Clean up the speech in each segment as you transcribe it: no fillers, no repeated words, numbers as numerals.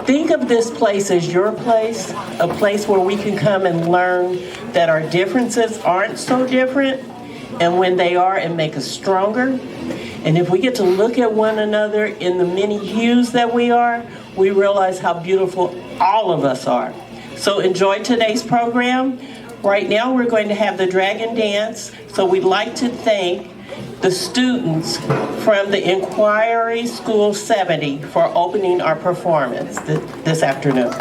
Think of this place as your place, a place where we can come and learn that our differences aren't so different, and when they are, it makes us stronger. And if we get to look at one another in the many hues that we are, we realize how beautiful all of us are. So enjoy today's program. Right now we're going to have the Dragon Dance, so we'd like to thank the students from the Inquiry School 70 for opening our performance this afternoon.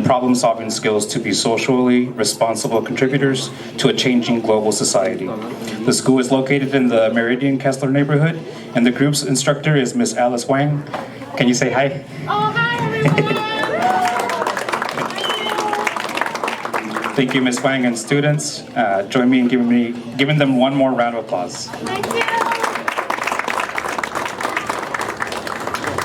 Problem-solving skills to be socially responsible contributors to a changing global society. The school is located in the Meridian Kessler neighborhood, and the group's instructor is Miss Alice Wang. Can you say hi? Oh, hi, everyone! Thank you, Miss Wang, and students. Join me in giving them one more round of applause. Thank you.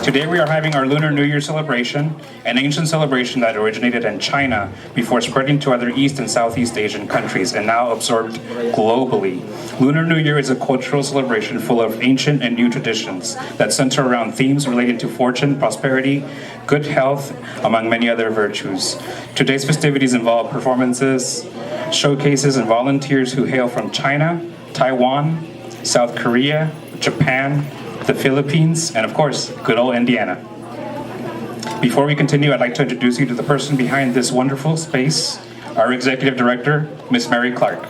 Today we are having our Lunar New Year celebration, an ancient celebration that originated in China before spreading to other East and Southeast Asian countries and now absorbed globally. Lunar New Year is a cultural celebration full of ancient and new traditions that center around themes related to fortune, prosperity, good health, among many other virtues. Today's festivities involve performances, showcases, and volunteers who hail from China, Taiwan, South Korea, Japan, the Philippines, and of course, good old Indiana. Before we continue, I'd like to introduce you to the person behind this wonderful space, our Executive Director, Miss Mary Clark.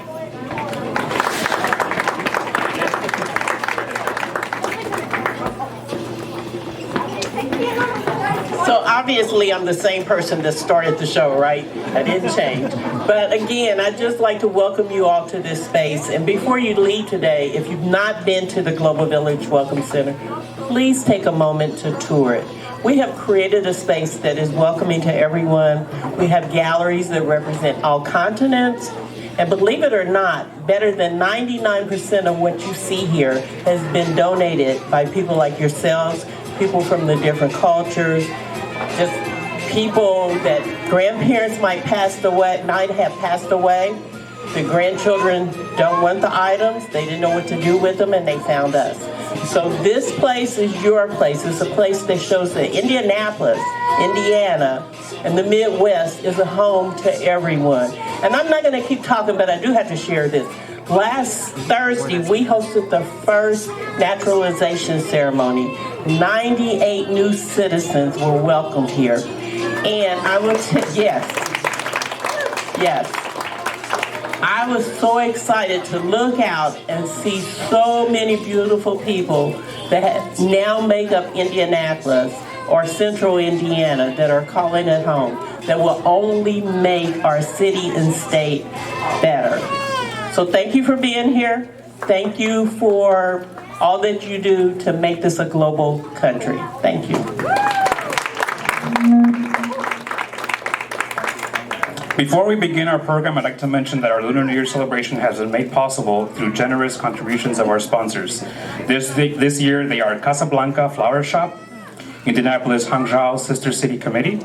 So obviously I'm the same person that started the show, right? I didn't change. But again, I'd just like to welcome you all to this space. And before you leave today, if you've not been to the Global Village Welcome Center, please take a moment to tour it. We have created a space that is welcoming to everyone. We have galleries that represent all continents. And believe it or not, better than 99% of what you see here has been donated by people like yourselves, people from the different cultures, just people that grandparents might have passed away. The grandchildren don't want the items, they didn't know what to do with them, and they found us. So this place is your place. It's a place that shows that Indianapolis, Indiana, and the Midwest is a home to everyone. And I'm not going to keep talking, but I do have to share this. Last Thursday, we hosted the first naturalization ceremony. 98 new citizens were welcomed here. And I will yes. I was so excited to look out and see so many beautiful people that now make up Indianapolis. or Central Indiana that are calling it home, that will only make our city and state better. So thank you for being here. Thank you for all that you do to make this a global country. Thank you. Before we begin our program, I'd like to mention that our Lunar New Year celebration has been made possible through generous contributions of our sponsors. This year, they are Casablanca Flower Shop, Indianapolis Hangzhou Sister City Committee,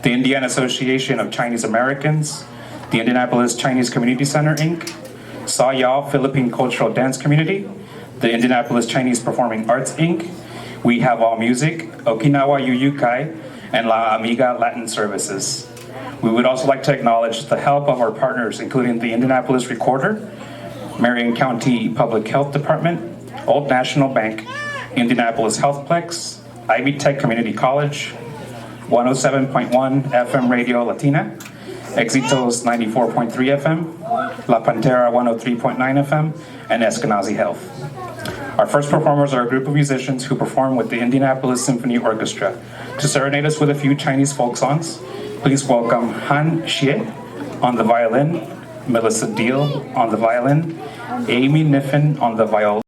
the Indiana Association of Chinese Americans, the Indianapolis Chinese Community Center, Inc., Sa Yao Philippine Cultural Dance Community, the Indianapolis Chinese Performing Arts, Inc., We Have All Music, Okinawa Yuyukai, and La Amiga Latin Services. We would also like to acknowledge the help of our partners, including the Indianapolis Recorder, Marion County Public Health Department, Old National Bank, Indianapolis Healthplex, Ivy Tech Community College, 107.1 FM Radio Latina, Exitos 94.3 FM, La Pantera 103.9 FM, and Eskenazi Health. Our first performers are a group of musicians who perform with the Indianapolis Symphony Orchestra. To serenade us with a few Chinese folk songs, please welcome Han Xie on the violin, Melissa Deal on the violin, Amy Niffen on the violin.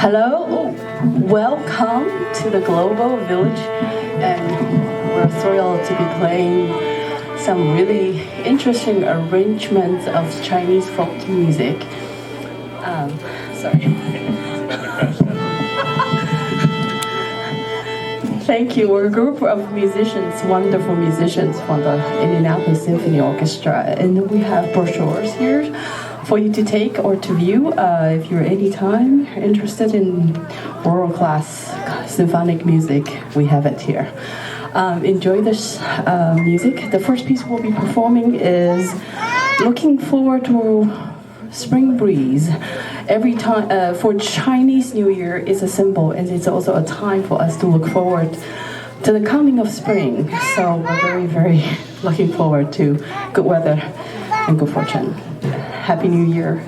Hello, welcome to the Global Village, and we're thrilled to be playing some really interesting arrangements of Chinese folk music. Sorry. Thank you. We're a group of musicians, wonderful musicians from the Indianapolis Symphony Orchestra, and we have brochures here for you to take or to view if you're anytime interested in world-class symphonic music. We have it here. Enjoy this music. The first piece we'll be performing is Looking Forward to Spring Breeze. Every time for Chinese New Year is a symbol, and it's also a time for us to look forward to the coming of spring. So we're very, very looking forward to good weather and good fortune. Happy New Year.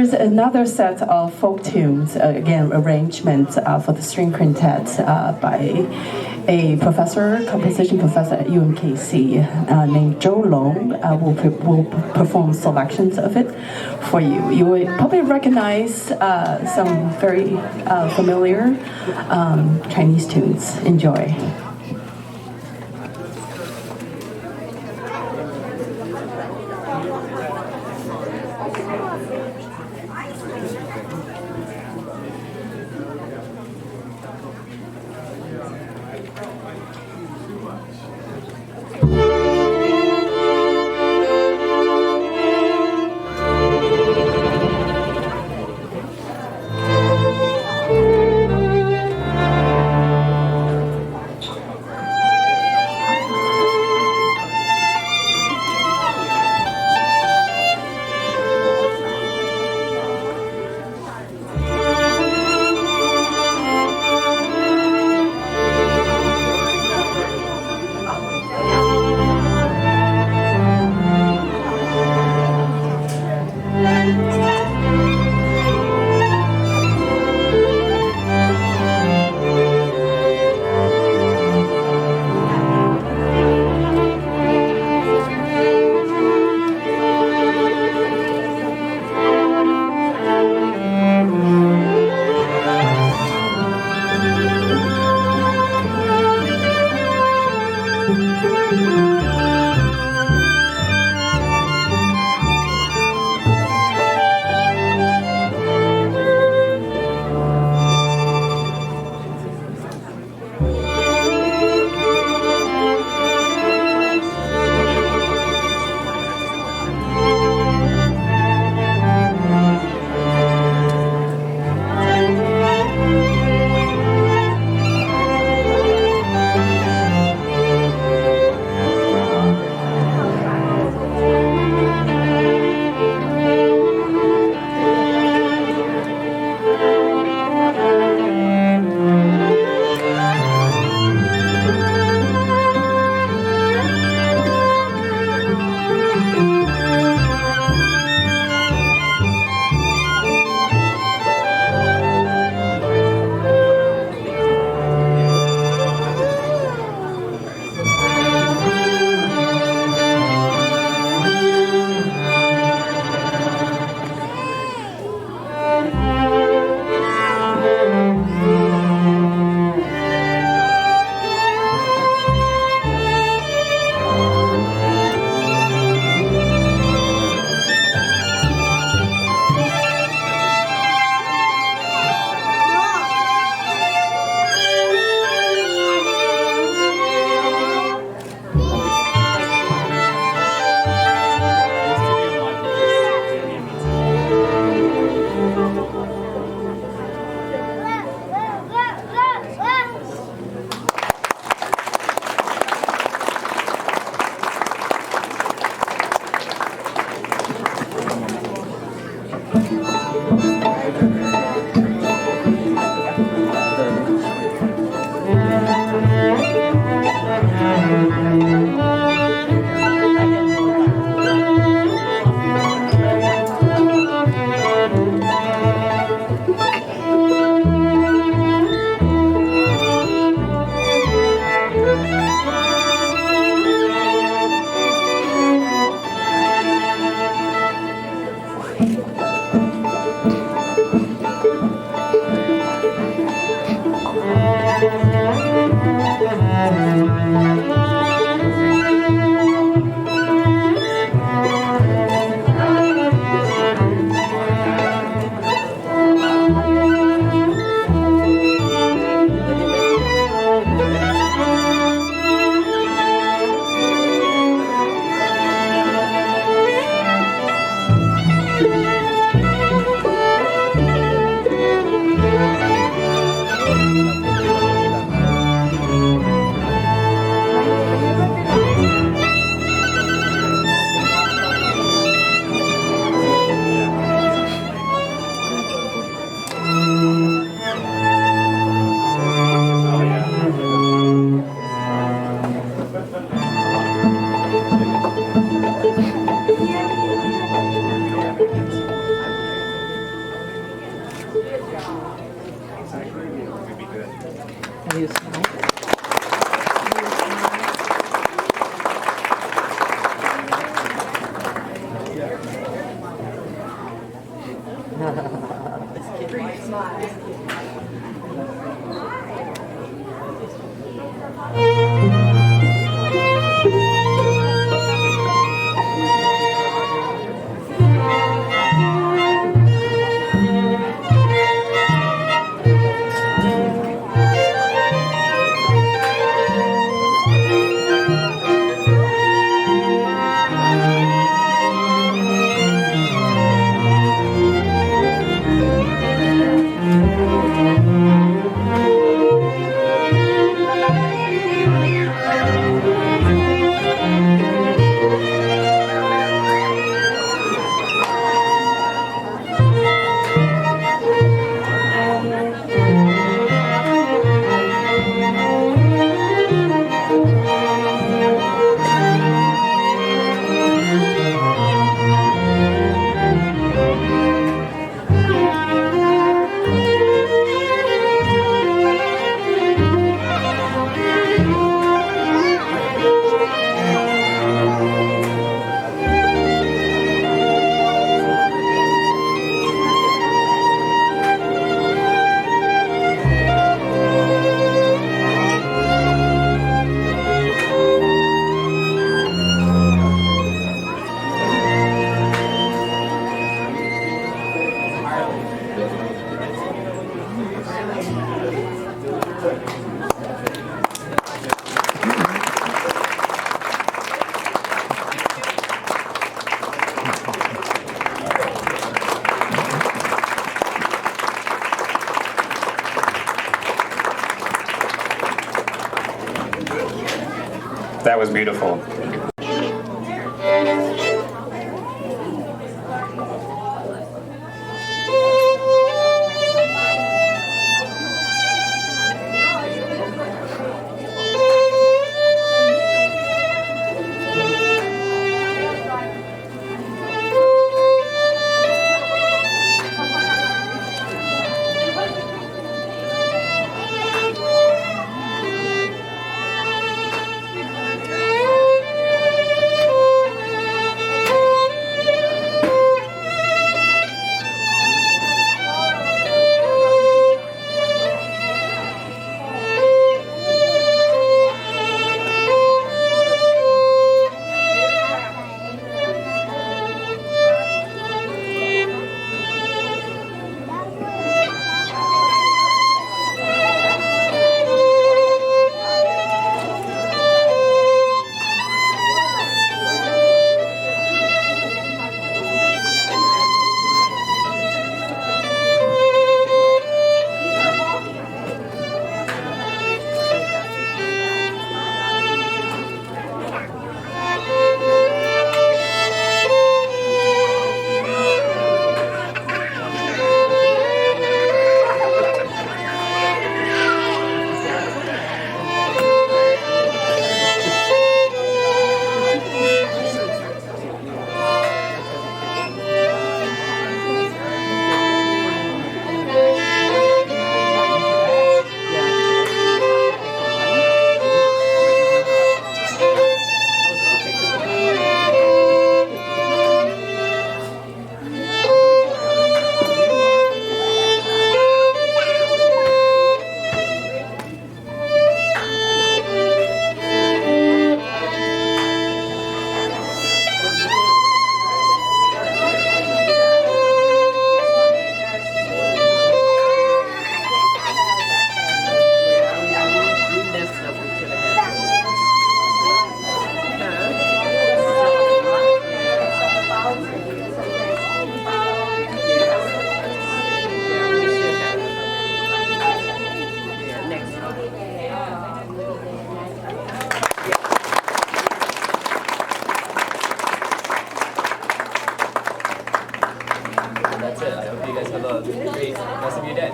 here's another set of folk tunes, again, arrangements for the string quintet by a professor, composition professor at UMKC named Zhou Long. Will perform selections of it for you. You will probably recognize some very familiar Chinese tunes. Enjoy. Are you smiling? That was beautiful. great rest of your day.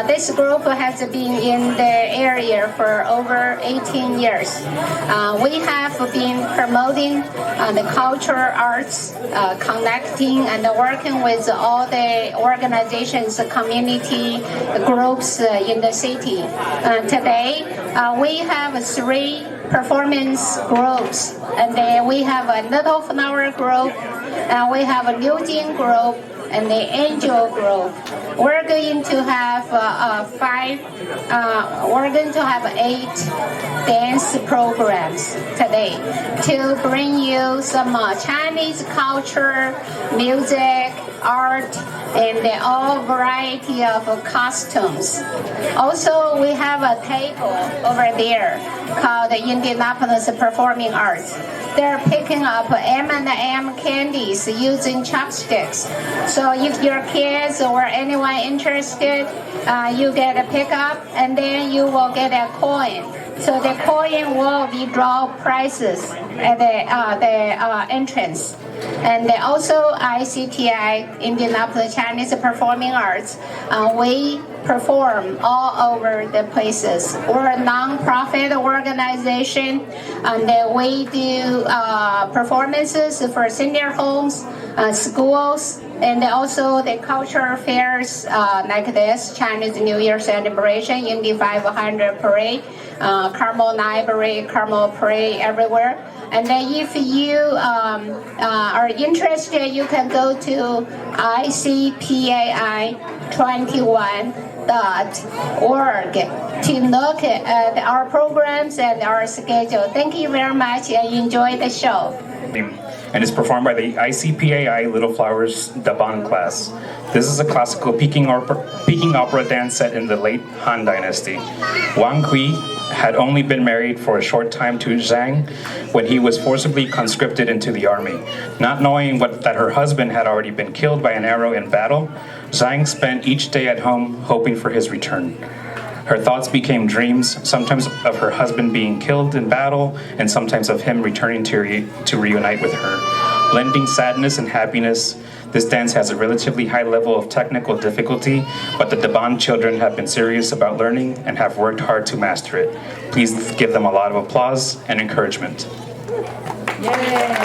This group has been in the area for over 18 years. We have been promoting the cultural arts, connecting and working with all the organizations, community groups in the city. Today, we have 3 performance groups, and then we have a Little Flower group, and we have a Liu Jing group, and the Angel group. We're going to have 8 dance programs today to bring you some Chinese culture, music, art, and all variety of costumes. Also, we have a table over there called the Indianapolis Performing Arts. They're picking up M&M candies using chopsticks. So if your kids or anyone interested, you get a pickup, and then you will get a coin. So the coin will be draw prizes at the entrance. And then also ICTI, Indianapolis Chinese Performing Arts, we perform all over the places. We're a non-profit organization, and we do performances for senior homes, schools, and also the cultural fairs like this, Chinese New Year celebration, Indy 500 parade, Carmel Library, Carmel parade, everywhere. And then if you are interested, you can go to ICPAI21.org to look at our programs and our schedule. Thank you very much, and enjoy the show. And is performed by the ICPAI Little Flowers Daban class. This is a classical Peking opera dance set in the late Han Dynasty. Wang Hui had only been married for a short time to Zhang when he was forcibly conscripted into the army. Not knowing that her husband had already been killed by an arrow in battle, Zhang spent each day at home hoping for his return. Her thoughts became dreams, sometimes of her husband being killed in battle, and sometimes of him returning to reunite with her. Blending sadness and happiness, this dance has a relatively high level of technical difficulty, but the Daban children have been serious about learning and have worked hard to master it. Please give them a lot of applause and encouragement. Yay!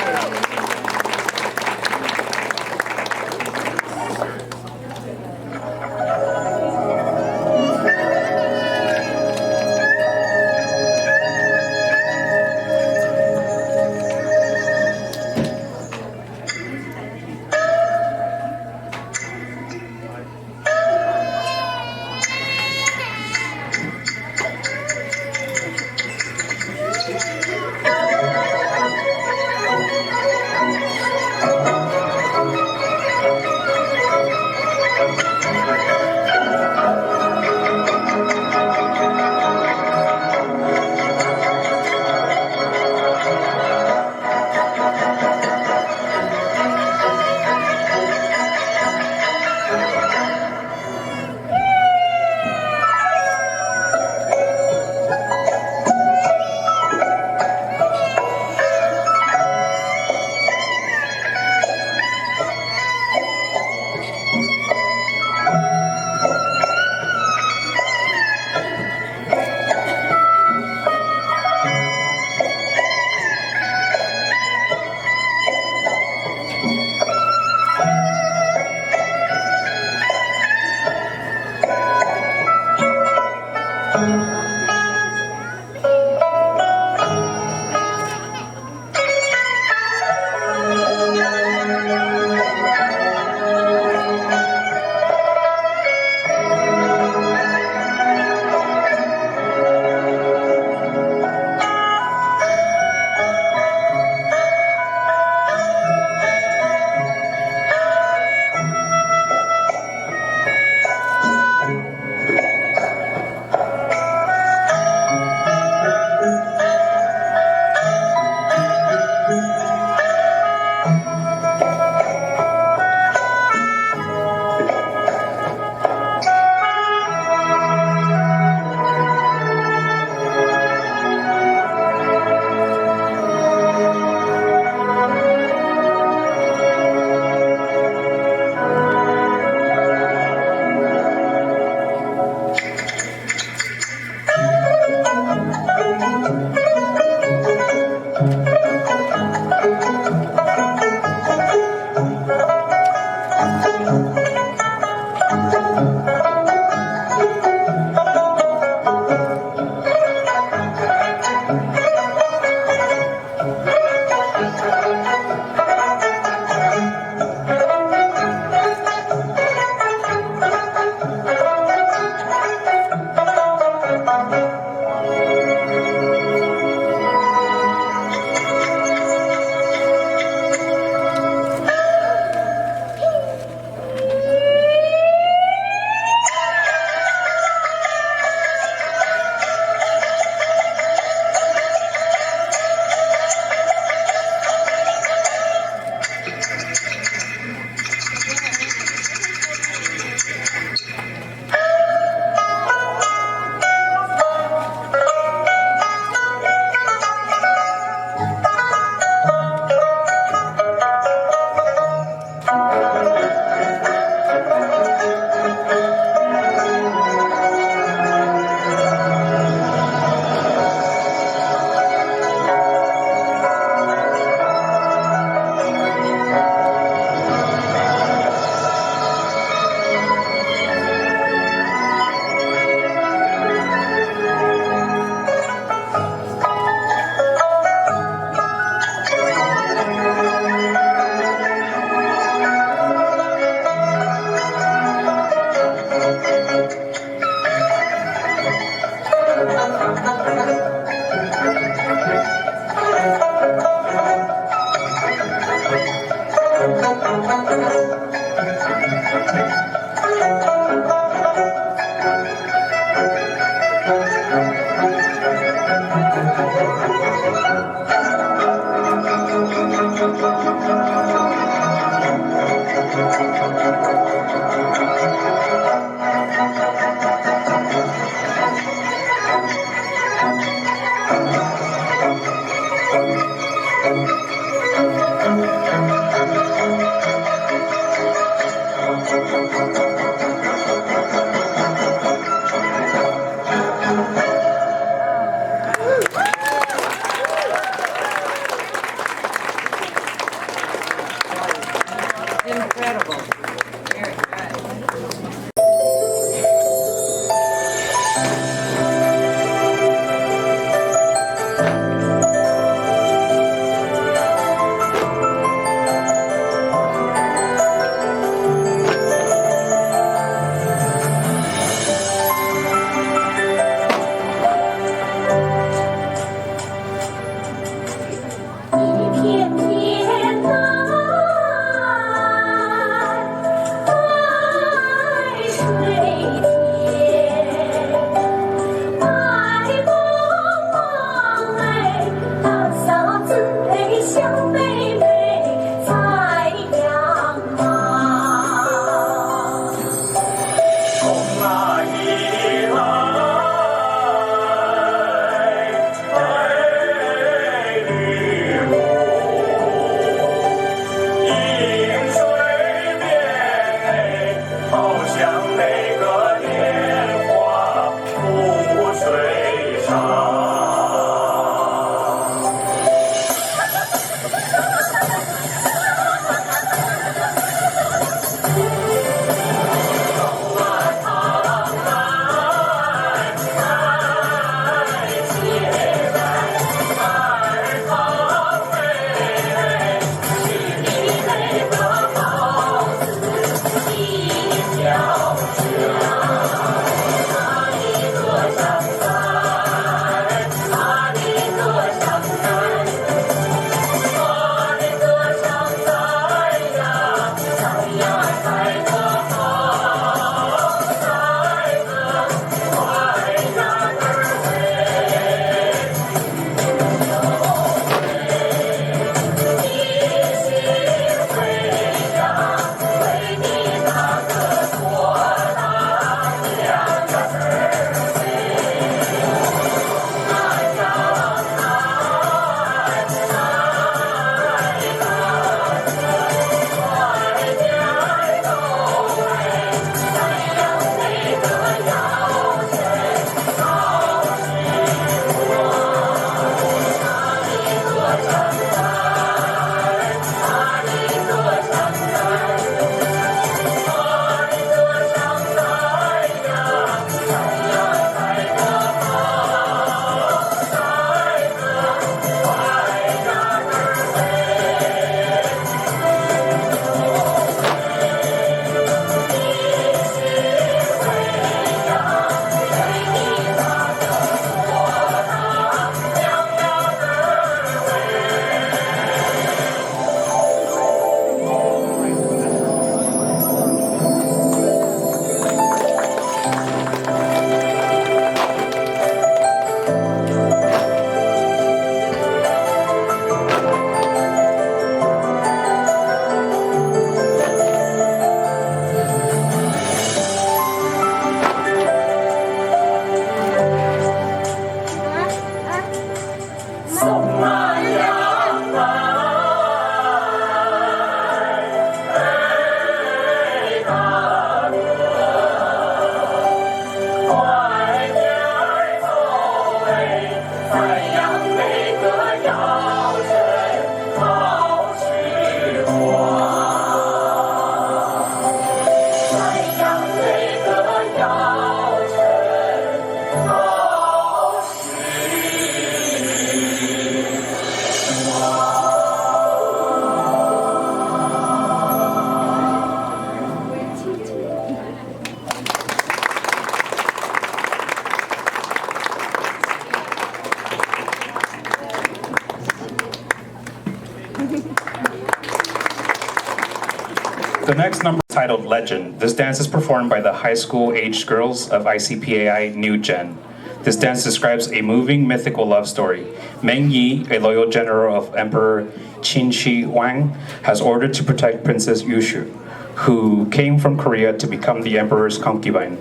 The next number is titled Legend. This dance is performed by the high school aged girls of ICPAI New Gen. This dance describes a moving mythical love story. Meng Yi, a loyal general of Emperor Qin Shi Wang, has ordered to protect Princess Yushu. who came from Korea to become the emperor's concubine.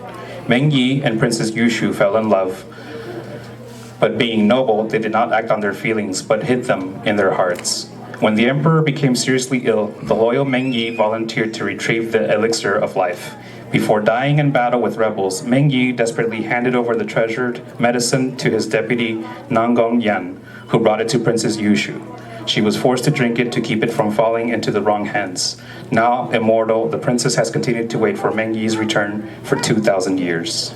Meng Yi and Princess Yushu fell in love, but being noble, they did not act on their feelings, but hid them in their hearts. When the emperor became seriously ill, the loyal Meng Yi volunteered to retrieve the elixir of life. Before dying in battle with rebels, Meng Yi desperately handed over the treasured medicine to his deputy Nanggong Yan, who brought it to Princess Yushu. She was forced to drink it to keep it from falling into the wrong hands. Now immortal, the princess has continued to wait for Meng Yi's return for 2,000 years.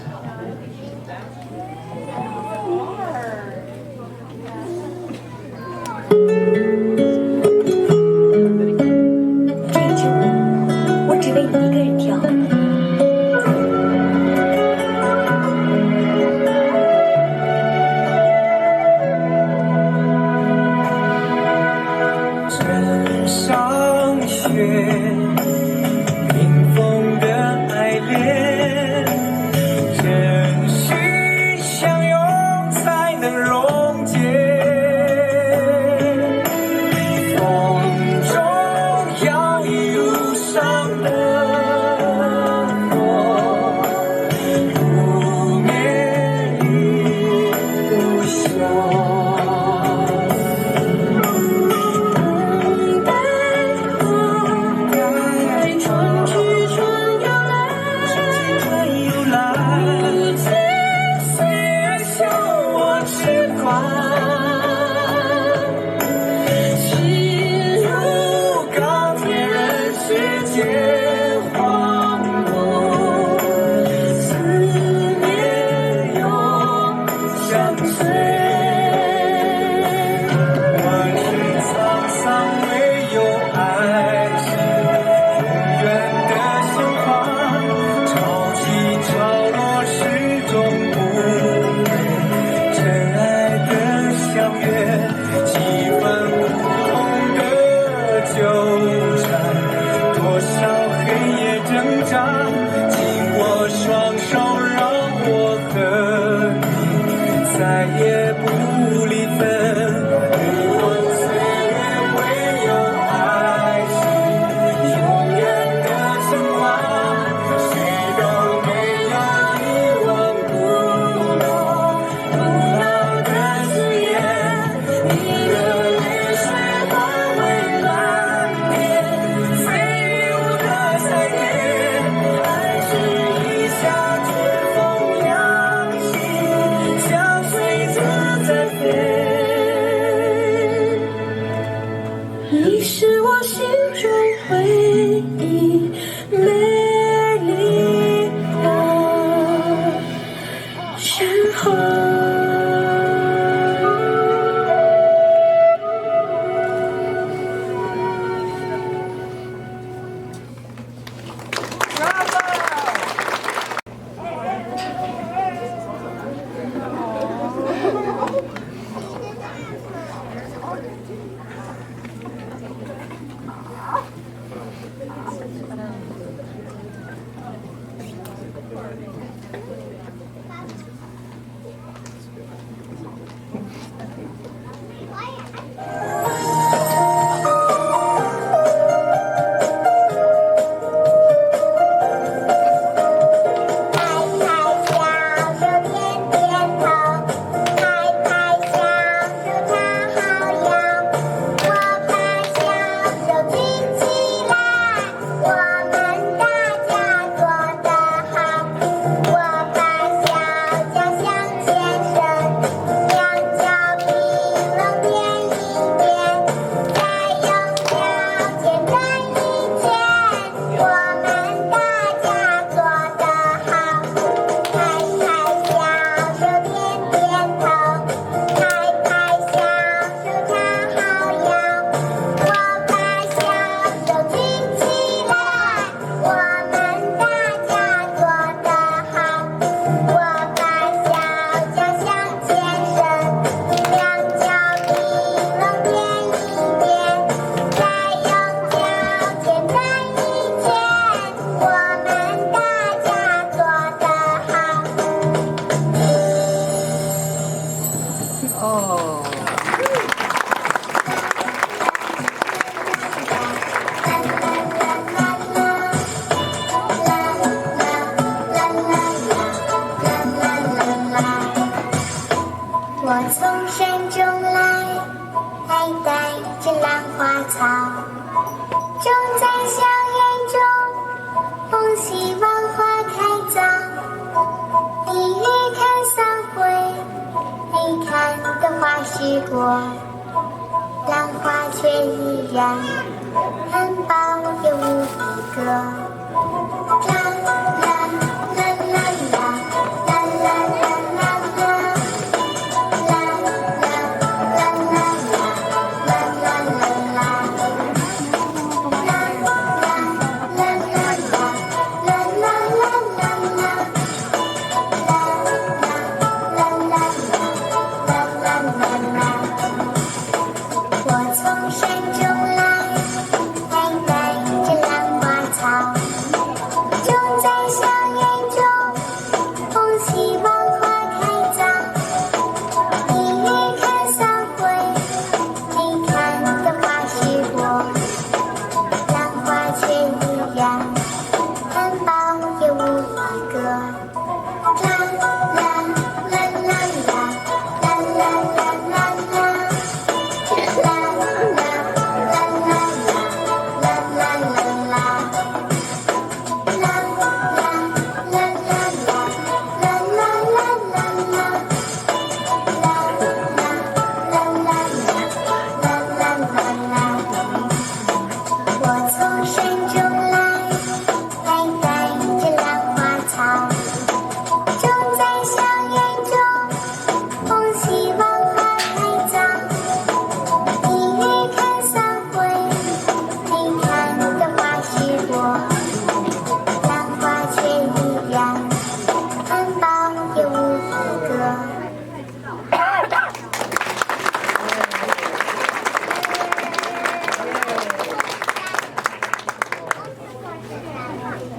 喜万花开张，你看桑葳，你看的花时过，兰花却依然含苞有无一个。啦啦啦啦啦啦啦啦啦啦。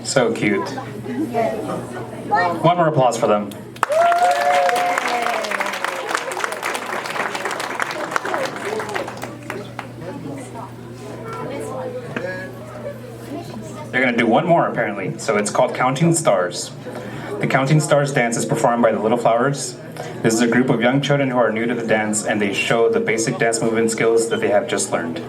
So cute. One more applause for them. They're going to do one more apparently, so it's called Counting Stars. The Counting Stars dance is performed by the Little Flowers. This is a group of young children who are new to the dance, and they show the basic dance movement skills that they have just learned.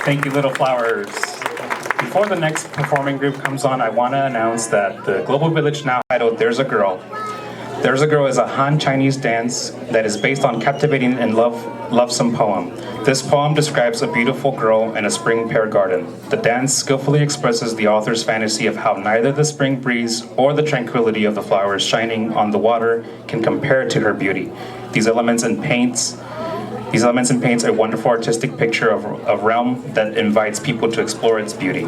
Thank you, Little Flowers. Before the next performing group comes on, I want to announce that the Global Village now titled There's a Girl. There's a Girl is a Han Chinese dance that is based on captivating and lovesome poem. This poem describes a beautiful girl in a spring pear garden. The dance skillfully expresses the author's fantasy of how neither the spring breeze or the tranquility of the flowers shining on the water can compare to her beauty. These elements in paints a wonderful artistic picture of a realm that invites people to explore its beauty.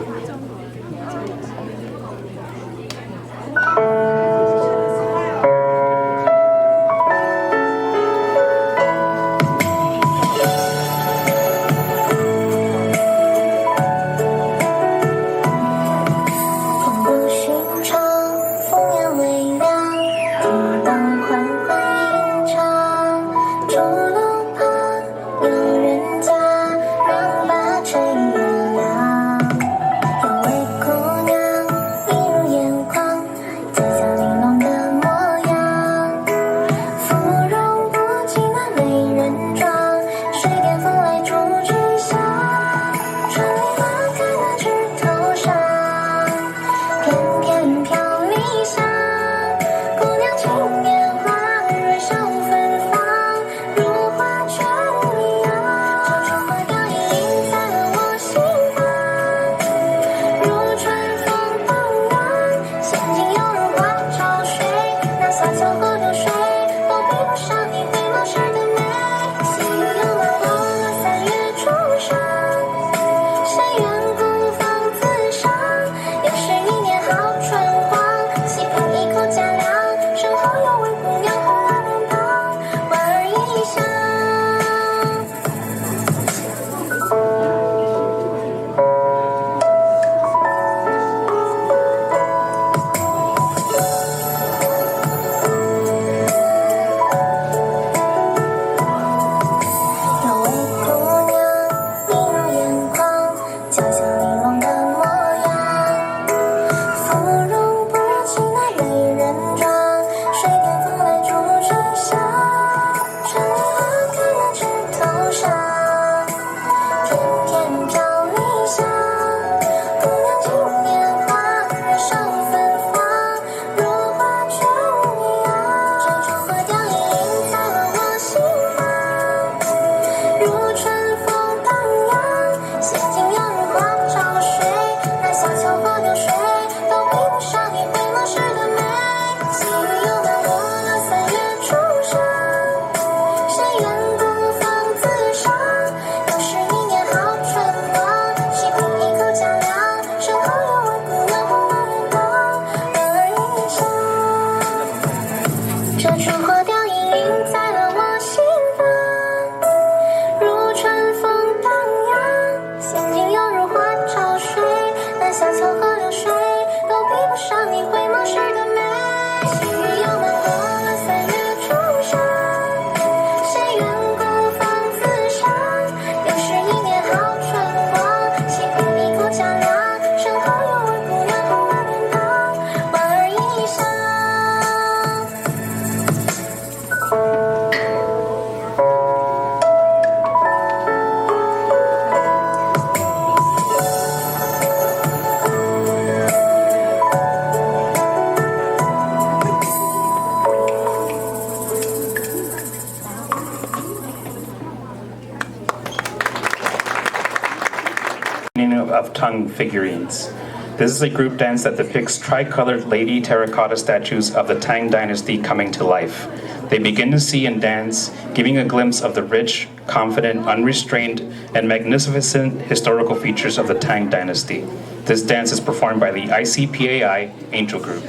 Of tongue figurines. This is a group dance that depicts tricolored lady terracotta statues of the Tang Dynasty coming to life. They begin to see and dance, giving a glimpse of the rich, confident, unrestrained, and magnificent historical features of the Tang Dynasty. This dance is performed by the ICPAI Angel Group.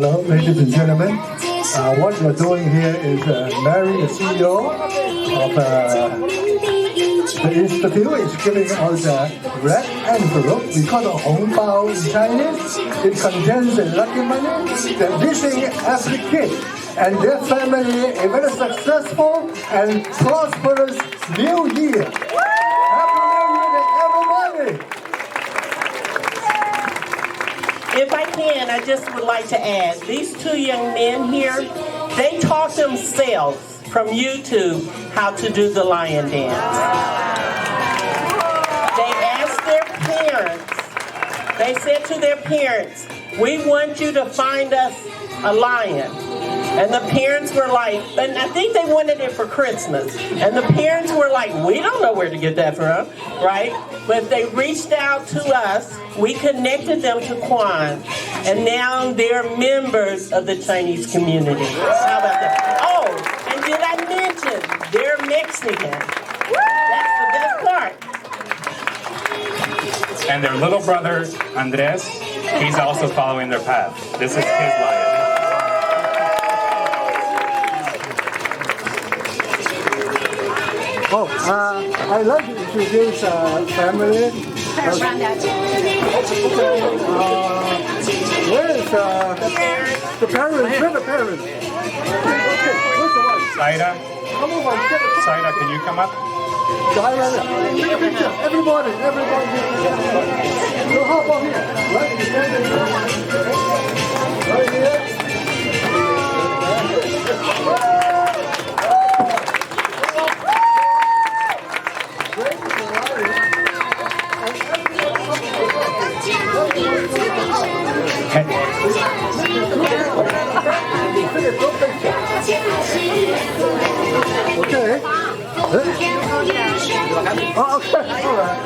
Hello, ladies and gentlemen. What we're doing here is Mary, the CEO of the Institute, is giving out the red envelope. We call it Hong Bao in Chinese. It contains the lucky money that wishing every kid and their family a very successful and prosperous new year. Happy New Year, everybody! If I can, I just would like to add, these two young men here, they taught themselves from YouTube how to do the lion dance. They asked their parents, they said to their parents, we want you to find us a lion. And the parents were like, and I think they wanted it for Christmas. And the parents were like, we don't know where to get that from, right? But they reached out to us. We connected them to Kwan. And now they're members of the Chinese community. How about that? Oh, and did I mention they're Mexican? That's the best part. And their little brother, Andres, he's also following their path. This is his lion. Oh, I'd like to introduce family. Where is the parents? Where are the parents? Okay, where's the wife? Saida, Come over, get a Saida, can you come up? take a picture. Everybody. So how about here? Right? You stand right here. Okay. Oh, okay. All right.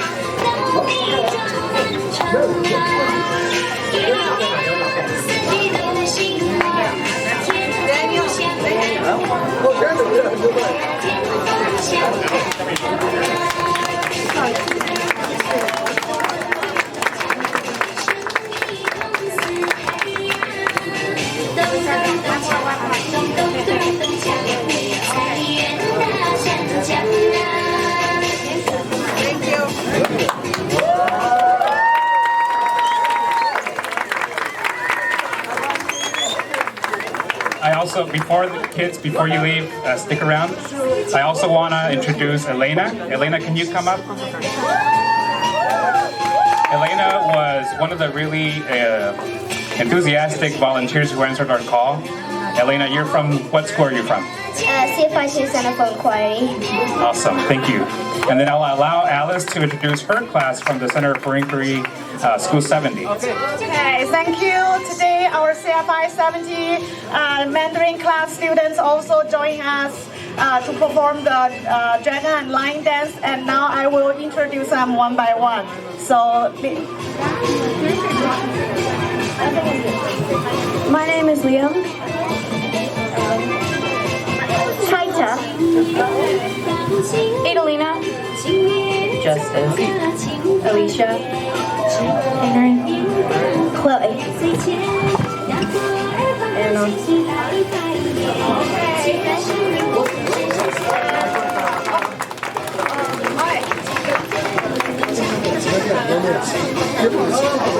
I also, before you leave, stick around. I also want to introduce Elena. Elena, can you come up? Elena was one of the really enthusiastic volunteers who answered our call. Elena, you're from, what school are you from? CFI Center for Inquiry. Awesome, thank you. And then I'll allow Alice to introduce her class from the Center for Inquiry, School 70. Okay, thank you. Today our CFI 70 Mandarin class students also join us to perform the dragon and lion dance, and now I will introduce them one by one. So, My name is Liam. Taita. Idalina. Justice. Alicia. Henry. Chloe. Anna.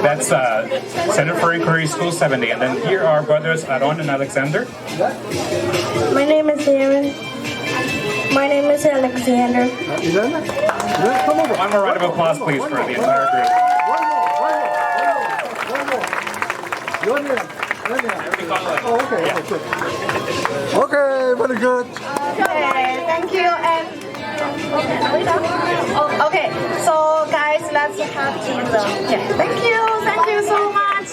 That's Center for Inquiry, School 70. And then here are brothers Aaron and Alexander. My name is Aaron. My name is Alexander. Come over. One more round of applause, please, for the entire group. Your name. Oh, okay. Okay, very good. okay, thank you. And okay, so guys, let's have dinner. Yeah, thank you so much.